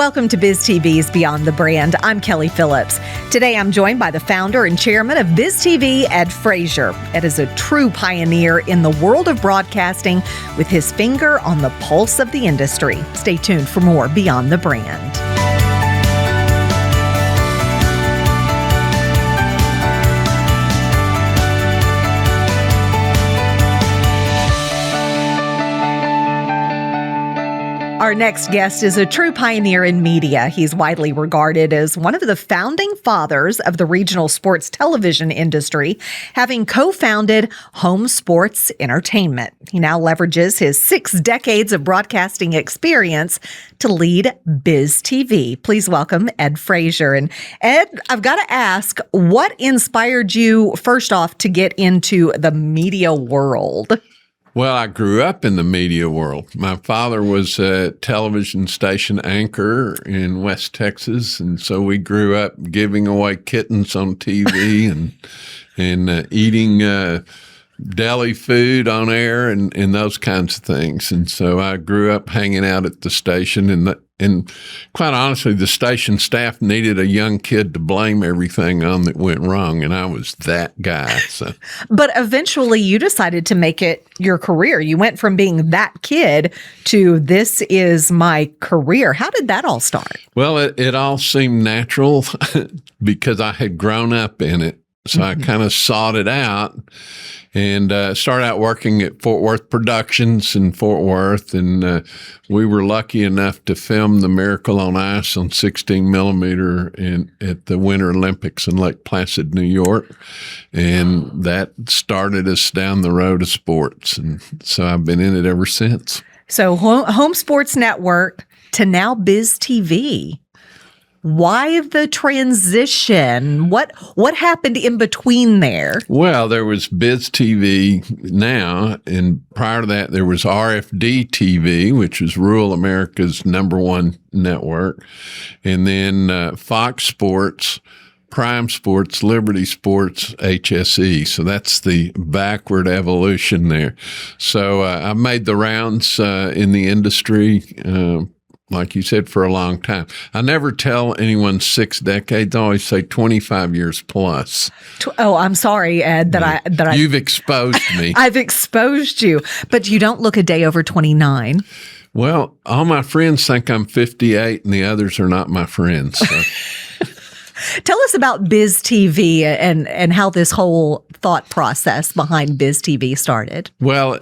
Welcome to BizTV's Beyond the Brand. I'm Kelli Phillips. Today I'm joined by the founder and chairman of BizTV, Ed Frazier. Ed is a true pioneer in the world of broadcasting with his finger on the pulse of the industry. Stay tuned for more Beyond the Brand. Our next guest is a true pioneer in media. He's widely regarded as one of the founding fathers of the regional sports television industry, having co-founded Home Sports Entertainment. He now leverages his 6 decades of broadcasting experience to lead BizTV. Please welcome Ed Frazier. And Ed, I've got to ask, what inspired you, first off, to get into the media world? Well, I grew up in the media world. My father was a television station anchor in West Texas, and so we grew up giving away kittens on TV and eating deli food on air and those kinds of things. And so I grew up hanging out at the station, and quite honestly, the station staff needed a young kid to blame everything on that went wrong, and I was that guy. So, but eventually you decided to make it your career. You went from being that kid to this is my career. How did that all start? Well, it all seemed natural because I had grown up in it. So I kind of sought it out and started out working at Fort Worth Productions in Fort Worth. And we were lucky enough to film The Miracle on Ice on 16 millimeter at the Winter Olympics in Lake Placid, New York. And that started us down the road of sports. And so I've been in it ever since. So Home Sports Network to now BizTV. Why the transition? What happened in between there? Well, there was BizTV now, and prior to that, there was RFD TV, which was rural America's #1 network, and then Fox Sports, Prime Sports, Liberty Sports, HSE. So that's the backward evolution there. So I made the rounds in the industry, like you said, for a long time. I never tell anyone 6 decades. I always say 25 years plus. Oh, I'm sorry, Ed, that You've exposed me. I've exposed you, but you don't look a day over 29. Well, all my friends think I'm 58 and the others are not my friends. So. Tell us about BizTV and how this whole thought process behind BizTV started. Well,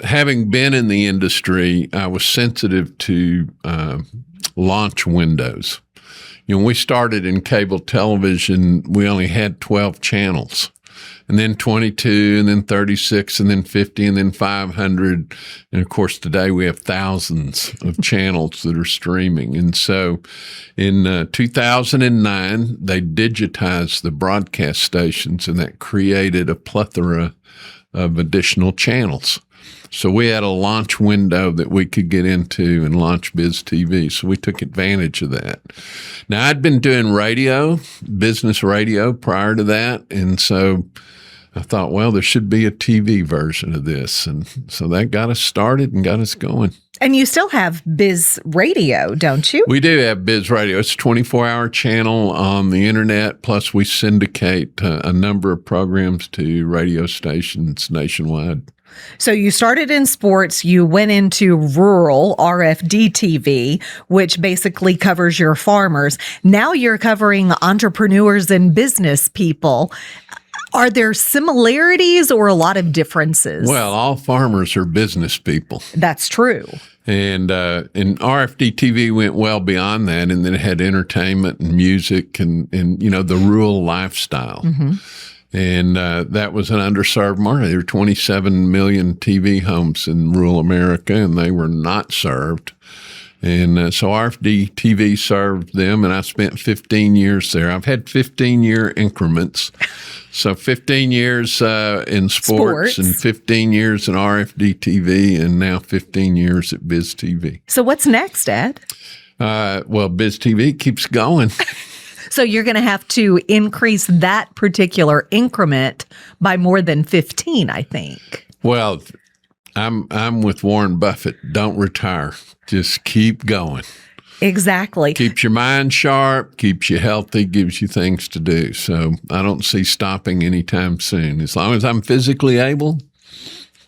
having been in the industry, I was sensitive to launch windows. You know, we started in cable television, we only had 12 channels. And then 22, and then 36, and then 50, and then 500. And of course, today we have thousands of channels that are streaming. And so in 2009, they digitized the broadcast stations, and that created a plethora of additional channels. So we had a launch window that we could get into and launch BizTV. So we took advantage of that. Now, I'd been doing radio, business radio prior to that. And so I thought, well, there should be a TV version of this. And so that got us started and got us going. And you still have Biz Radio, don't you? We do have Biz Radio. It's a 24-hour channel on the internet. Plus, we syndicate a number of programs to radio stations nationwide. So you started in sports, you went into rural RFD TV, which basically covers your farmers. Now you're covering entrepreneurs and business people. Are there similarities or a lot of differences? Well, all farmers are business people. That's true. And RFD TV went well beyond that, and then it had entertainment and music and you know, the rural lifestyle. Mm-hmm. And that was an underserved market. There were 27 million TV homes in rural America, and they were not served. And so RFD TV served them, and I spent 15 years there. I've had 15-year increments. So 15 years in sports and 15 years in RFD TV, and now 15 years at BizTV. So what's next, Ed? Well, BizTV keeps going. So you're going to have to increase that particular increment by more than 15, I think. Well, I'm with Warren Buffett. Don't retire. Just keep going. Exactly. Keeps your mind sharp, keeps you healthy, gives you things to do. So I don't see stopping anytime soon. As long as I'm physically able,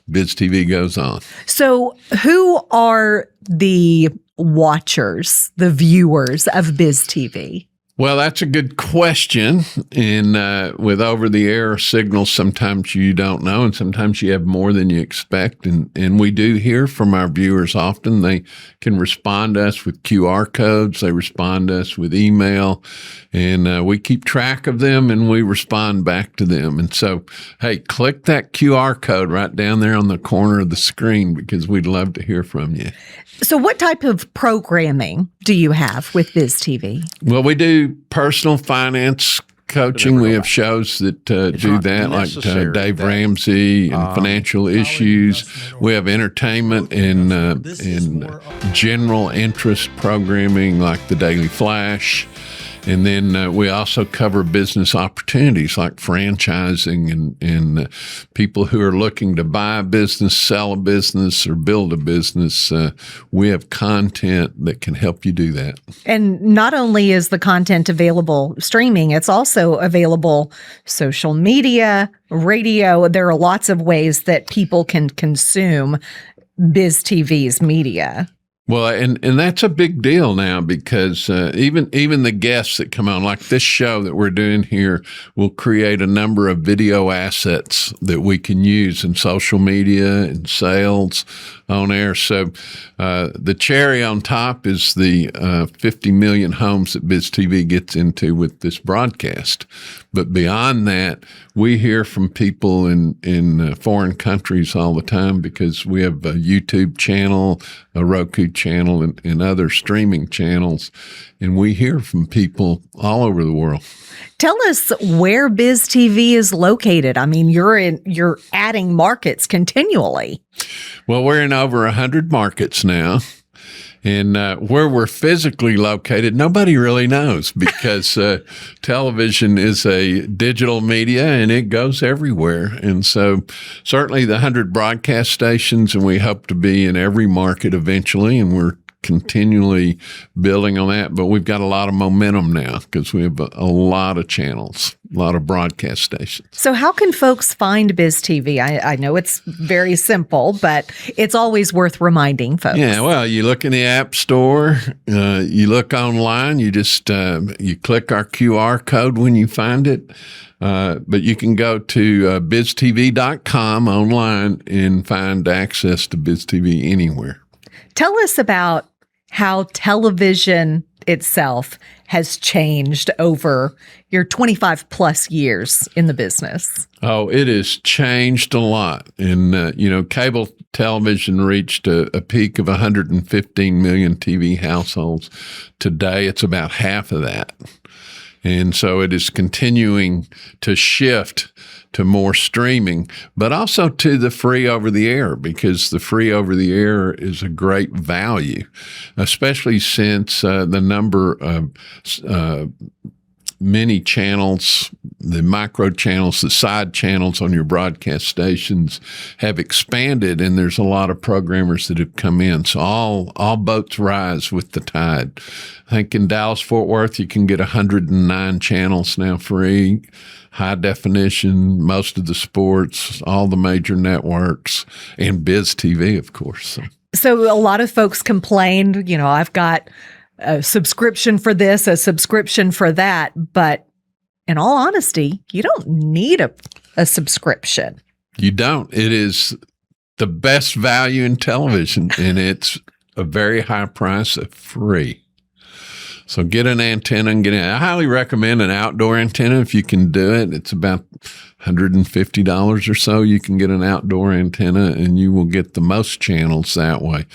BizTV goes on. So who are the watchers, the viewers of BizTV? Well, that's a good question. And with over-the-air signals, sometimes you don't know, and sometimes you have more than you expect. And we do hear from our viewers often. They can respond to us with QR codes. They respond to us with email. And we keep track of them, and we respond back to them. And so, hey, click that QR code right down there on the corner of the screen because we'd love to hear from you. So what type of programming do you have with BizTV? Well, we do personal finance coaching. We have shows that do that, like Dave Ramsey and financial issues. We have entertainment and general interest programming like the Daily Flash. And then we also cover business opportunities like franchising and people who are looking to buy a business, sell a business, or build a business. We have content that can help you do that. And not only is the content available streaming, it's also available social media, radio. There are lots of ways that people can consume BizTV's media. Well, and that's a big deal now because even the guests that come on, like this show that we're doing here, will create a number of video assets that we can use in social media and sales on air. So the cherry on top is the 50 million homes that BizTV gets into with this broadcast. But beyond that, we hear from people in foreign countries all the time because we have a YouTube channel, a Roku channel, and other streaming channels, and we hear from people all over the world. Tell us where BizTV is located. I mean, you're adding markets continually. Well, we're in over 100 markets now. And where we're physically located, nobody really knows because television is a digital media and it goes everywhere. And so certainly the 100 broadcast stations, and we hope to be in every market eventually, and we're continually building on that. But we've got a lot of momentum now because we have a lot of channels, a lot of broadcast stations. So how can folks find BizTV? I know it's very simple, but it's always worth reminding folks. Yeah, well, you look in the App Store, you look online, you just you click our QR code when you find it. But you can go to biztv.com online and find access to BizTV anywhere. Tell us about how television itself has changed over your 25 plus years in the business. Oh, it has changed a lot. And, cable television reached a peak of 115 million TV households. Today, it's about half of that. And so it is continuing to shift to more streaming, but also to the free over the air, because the free over the air is a great value, especially since the number of many channels, the micro channels, the side channels on your broadcast stations have expanded, and there's a lot of programmers that have come in. So all boats rise with the tide. I think in Dallas-Fort Worth, you can get 109 channels now free, high definition, most of the sports, all the major networks, and BizTV, of course. So a lot of folks complained, I've got a subscription for this, a subscription for that. But in all honesty, you don't need a subscription. You don't. It is the best value in television, and it's a very high price of free. So get an antenna and I highly recommend an outdoor antenna if you can do it. It's about $150 or so. You can get an outdoor antenna and you will get the most channels that way.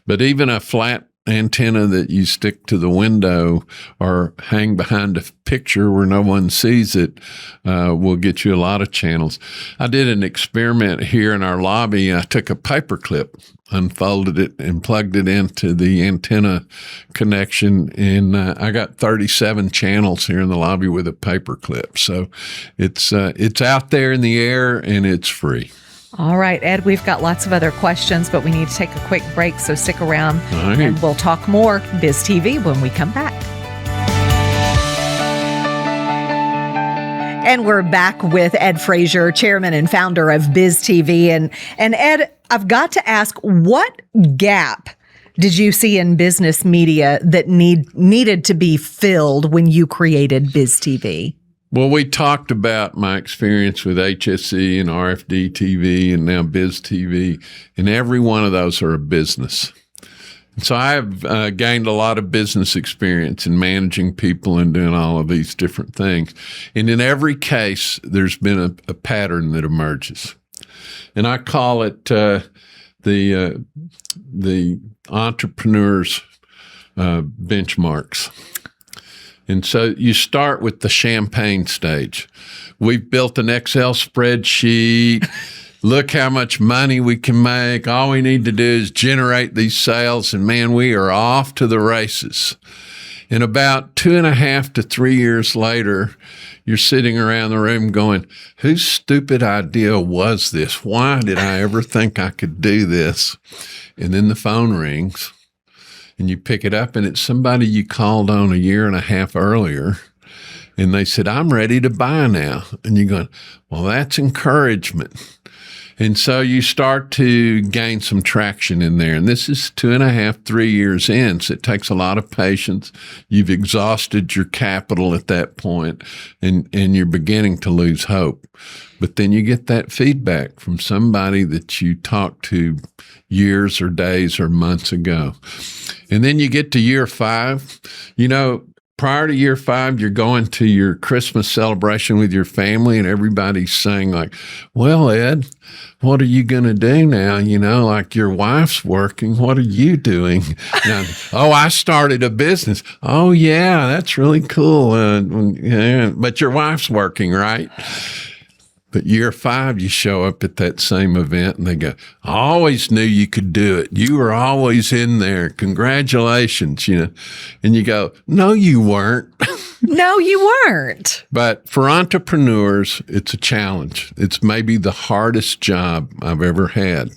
But even a flat antenna that you stick to the window or hang behind a picture where no one sees it will get you a lot of channels. I did an experiment here in our lobby. I took a paper clip, unfolded it, and plugged it into the antenna connection, and I got 37 channels here in the lobby with a paper clip. So it's out there in the air, and it's free. All right, Ed, we've got lots of other questions, but we need to take a quick break, so stick around and we'll talk more Biz TV when we come back. And we're back with Ed Frazier, chairman and founder of Biz TV. And Ed, I've got to ask, what gap did you see in business media that needed to be filled when you created Biz TV? Well, we talked about my experience with HSE and RFD TV and now Biz TV, and every one of those are a business. So I have gained a lot of business experience in managing people and doing all of these different things. And in every case, there's been a pattern that emerges. And I call it the entrepreneur's benchmarks. And so you start with the champagne stage. We've built an Excel spreadsheet. Look how much money we can make. All we need to do is generate these sales, and man, we are off to the races. And about 2.5 to 3 years later, you're sitting around the room going, whose stupid idea was this? Why did I ever think I could do this? And then the phone rings. And you pick it up, and it's somebody you called on 1.5 years earlier, and they said, I'm ready to buy now. And you're going, well, that's encouragement. And so you start to gain some traction in there. And this is 2.5, 3 years in, so it takes a lot of patience. You've exhausted your capital at that point, and you're beginning to lose hope. But then you get that feedback from somebody that you talked to years or days or months ago. And then you get to year 5. You know, prior to year 5, you're going to your Christmas celebration with your family, and everybody's saying like, well, Ed, what are you going to do now? You know, like your wife's working. What are you doing? Now, oh, I started a business. Oh, yeah, that's really cool. Yeah, but your wife's working, right? But year 5, you show up at that same event and they go, I always knew you could do it. You were always in there. Congratulations, you know. And you go, no, you weren't. No, you weren't. But for entrepreneurs, it's a challenge. It's maybe the hardest job I've ever had.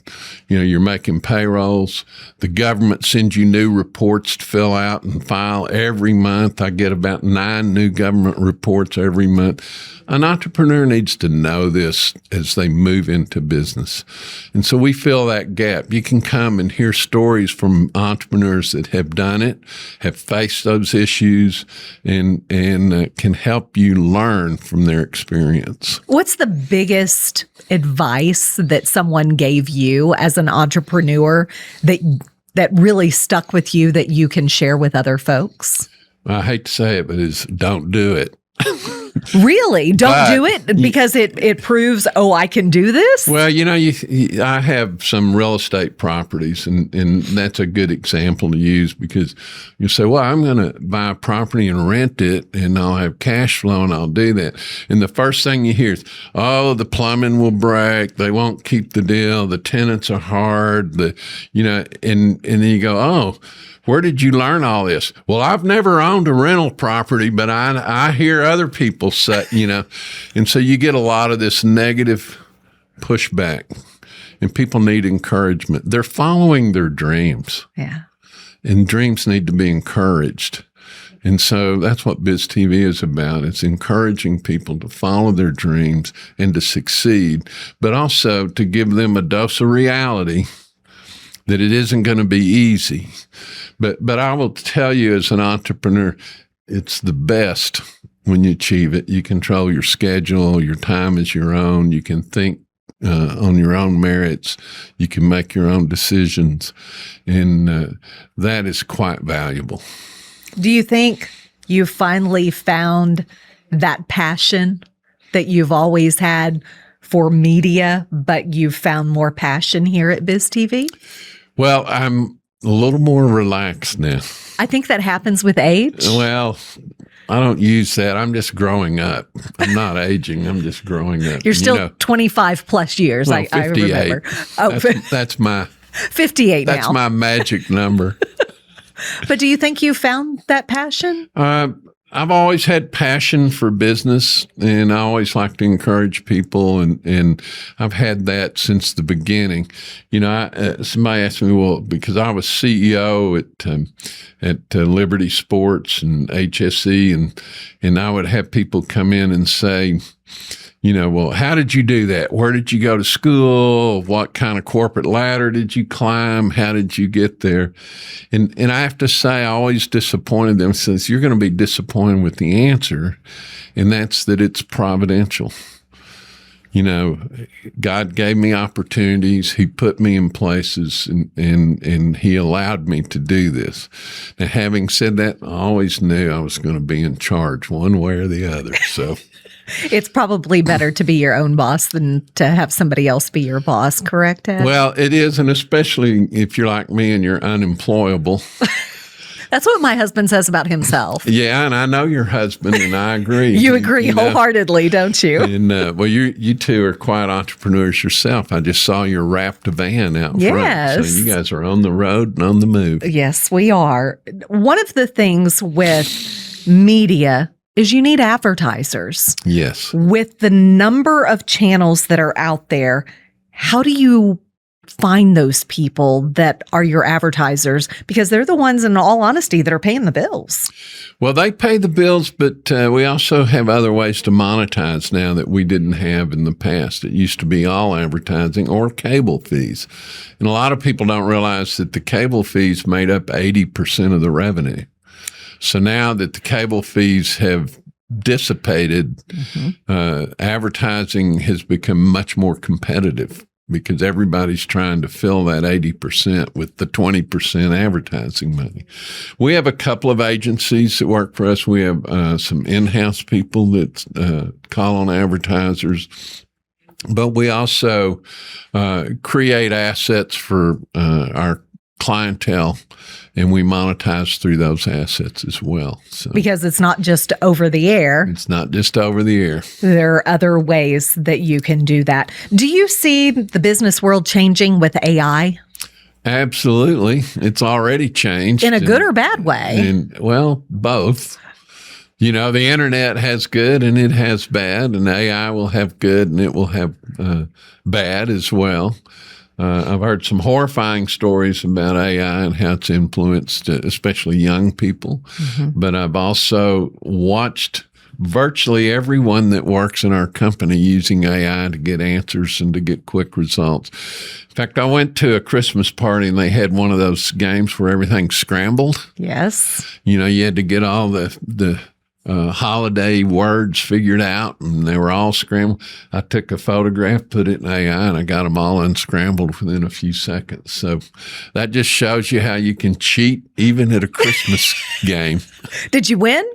You know, you're making payrolls. The government sends you new reports to fill out and file every month. I get about 9 new government reports every month. An entrepreneur needs to know this as they move into business. And so we fill that gap. You can come and hear stories from entrepreneurs that have done it, have faced those issues, and can help you learn from their experience. What's the biggest advice that someone gave you as an entrepreneur that really stuck with you that you can share with other folks? I hate to say it, but it's don't do it. Really? Don't do it because it proves, oh, I can do this? Well, you know, I have some real estate properties, and that's a good example to use because you say, well, I'm going to buy a property and rent it, and I'll have cash flow, and I'll do that. And the first thing you hear is, oh, the plumbing will break. They won't keep the deal. The tenants are hard. And then you go, oh, where did you learn all this? Well, I've never owned a rental property, but I hear other people say, you know, and so you get a lot of this negative pushback, and people need encouragement. They're following their dreams. Yeah. And dreams need to be encouraged. And so that's what Biz TV is about. It's encouraging people to follow their dreams and to succeed, but also to give them a dose of reality that it isn't going to be easy. But I will tell you as an entrepreneur, it's the best when you achieve it. You control your schedule. Your time is your own. You can think on your own merits. You can make your own decisions. And that is quite valuable. Do you think you finally found that passion that you've always had for media, but you've found more passion here at Biz TV? Well, I'm a little more relaxed now. I think that happens with age. Well, I don't use that. I'm just growing up. I'm not aging. I'm just growing up. You're still 25 plus years. Well, I remember. Oh, that's my 58 now. That's my magic number. But do you think you found that passion? I've always had passion for business, and I always like to encourage people, and I've had that since the beginning. Somebody asked me, well, because I was CEO at Liberty Sports and HSE, and I would have people come in and say, well, how did you do that? Where did you go to school? What kind of corporate ladder did you climb? How did you get there? And I have to say, I always disappointed them. Says, you're going to be disappointed with the answer, and that's that it's providential. God gave me opportunities. He put me in places, and He allowed me to do this. Now, having said that, I always knew I was going to be in charge one way or the other. So. It's probably better to be your own boss than to have somebody else be your boss, correct, Ed? Well, it is, and especially if you're like me and you're unemployable. That's what my husband says about himself. Yeah, and I know your husband, and I agree. You agree wholeheartedly, don't you? And you two are quite entrepreneurs yourself. I just saw your wrapped van out front. So you guys are on the road and on the move. Yes, we are. One of the things with media is you need advertisers. Yes. With the number of channels that are out there, how do you find those people that are your advertisers? Because they're the ones, in all honesty, that are paying the bills. Well, they pay the bills, but we also have other ways to monetize now that we didn't have in the past. It used to be all advertising or cable fees. And a lot of people don't realize that the cable fees made up 80% of the revenue. So now that the cable fees have dissipated, advertising has become much more competitive because everybody's trying to fill that 80% with the 20% advertising money. We have a couple of agencies that work for us. We have some in-house people that call on advertisers. But we also create assets for our clientele, and we monetize through those assets as well. So, because it's not just over the air. It's not just over the air. There are other ways that you can do that. Do you see the business world changing with AI? Absolutely. It's already changed. In a good or bad way? Well, both. The internet has good and it has bad, and AI will have good and it will have bad as well. I've heard some horrifying stories about AI and how it's influenced, especially young people. But I've also watched virtually everyone that works in our company using AI to get answers and to get quick results. In fact, I went to a Christmas party and they had one of those games where everything's scrambled. Yes. You had to get all the holiday words figured out, and they were all scrambled. I took a photograph, put it in AI, and I got them all unscrambled within a few seconds. So that just shows you how you can cheat even at a Christmas game. Did you win?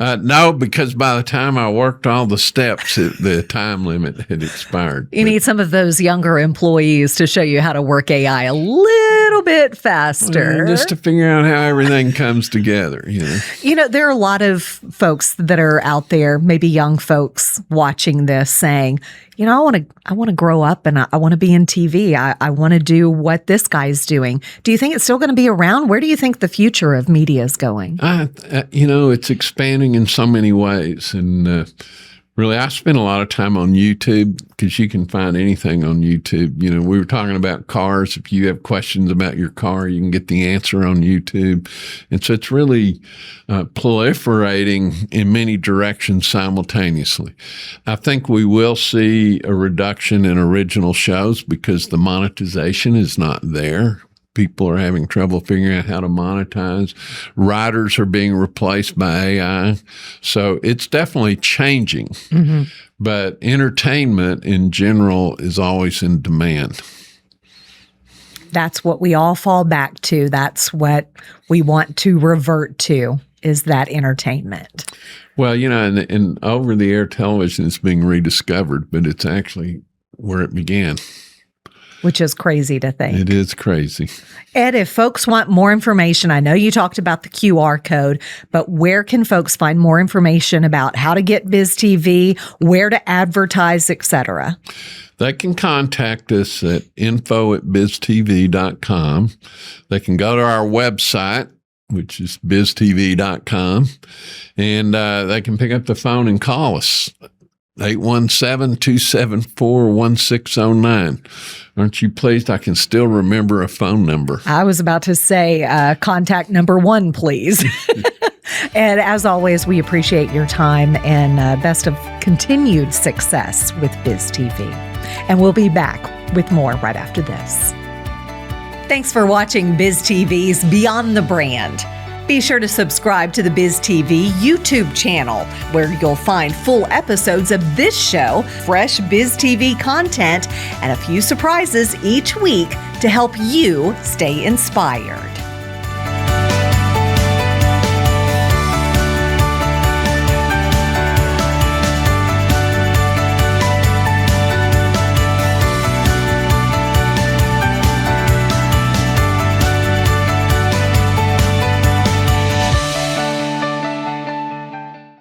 No, because by the time I worked all the steps, the time limit had expired. You need some of those younger employees to show you how to work AI a little bit faster. Just to figure out how everything comes together. There are a lot of folks that are out there, maybe young folks watching this saying, I want to grow up and I want to be in TV. I want to do what this guy's doing. Do you think it's still going to be around? Where do you think the future of media is going? It's expanding in so many ways. And really, I spend a lot of time on YouTube because you can find anything on YouTube. We were talking about cars. If you have questions about your car, you can get the answer on YouTube. And so it's really proliferating in many directions simultaneously. I think we will see a reduction in original shows because the monetization is not there. People are having trouble figuring out how to monetize. Writers are being replaced by AI. So it's definitely changing. But entertainment in general is always in demand. That's what we all fall back to. That's what we want to revert to, is that entertainment. Well, and over-the-air television is being rediscovered, but it's actually where it began. Which is crazy to think. It is crazy. Ed, if folks want more information, I know you talked about the QR code, but where can folks find more information about how to get BizTV, where to advertise, et cetera? They can contact us at info@biztv.com. They can go to our website, which is BizTV.com. And they can pick up the phone and call us. 817-274-1609. Aren't you pleased I can still remember a phone number? I was about to say contact number 1, please. And as always, we appreciate your time and best of continued success with BizTV. And we'll be back with more right after this. Thanks for watching BizTV's Beyond the Brand. Be sure to subscribe to the BizTV YouTube channel, where you'll find full episodes of this show, fresh BizTV content, and a few surprises each week to help you stay inspired.